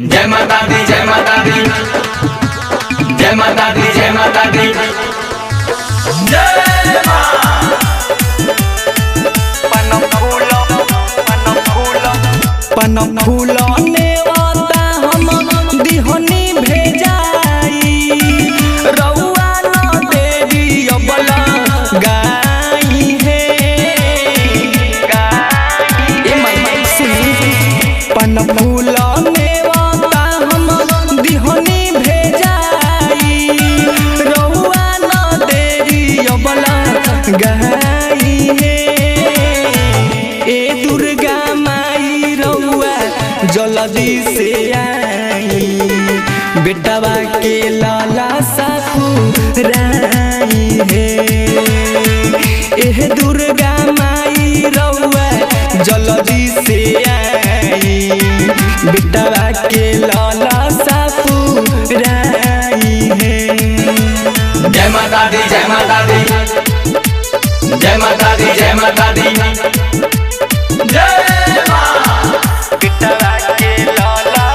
जय माता दी जय माता दी जय माता दी जय माता दी जय मां। पन फूलो नेवता हम दिहनी भेजाई रउआ न देवी अबला गाई है ए माई सुनी पन फूलो नेवता हम दिहनी भेजाई रउआ न देवी अबला गाई है ए दुर्गा माई रउआ जल्दी से आई बेटवा के लाला ससुराई है एह दुर्गा माई रउआ जल्दी से आई बेटवा के लाला ससुराई है। जय माता दी जय माता दी जय माता दी जय माता दी जय मां। बेटवा के लाला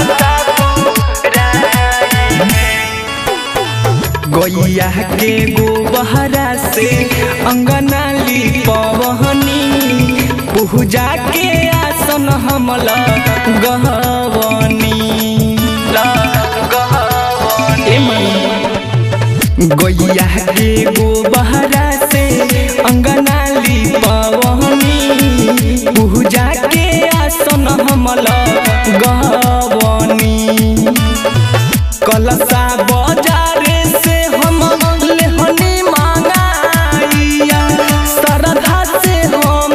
गैया के गोबहरा से अंगना लिपवहनी पूजा के आसन हमला गहवनी गैया के गोबहरा से अंगना लिपवहनी पूजा के आसन हमला गहवनी कलसा बाजारे से हम लेहनी मांगाइया श्रद्धा से हम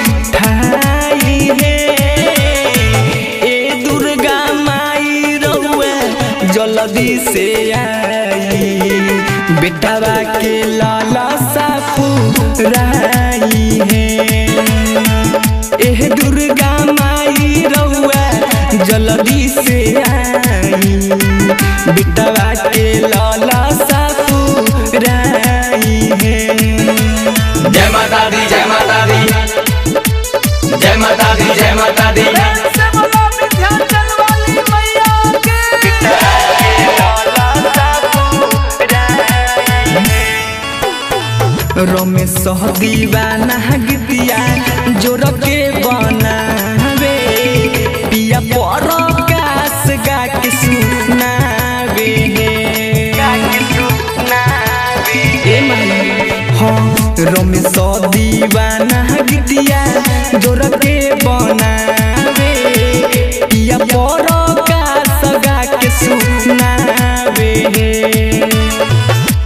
बैठाई है ए दुर्गा माई रउआ जल्दी से आई बेटवा के लाला ससुराई है एह दुर्गा माई रउआ जल्दी से आई बेटवा के लाला ससुराई है। जय माता दी जय माता दी जय माता दी जय माता दी रमेश दीवाना गीतिया जोर के बनावे पिया पर कास गा के सुनावे ए माई हाँ रमेश दीवाना गीतिया जोर के बनावे पिया पर कास गा के सुनावे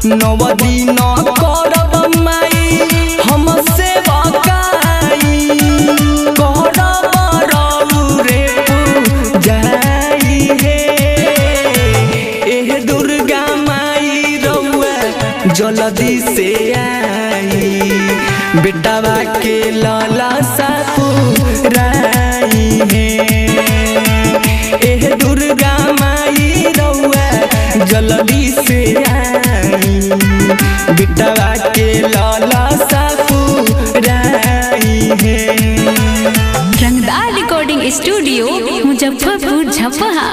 नव दिन करब माई हम सेवकाई करब रउरे पूजाई है एह दुर्गा माई रउआ जल्दी से आई बेटवा के लाला ससुराई है एह दुर्गा माई रउआ जल्दी से आई बेटवा के लाला ससुराई है। रंगदार रिकॉर्डिंग स्टूडियो मुजफ्फरपुर झपहा।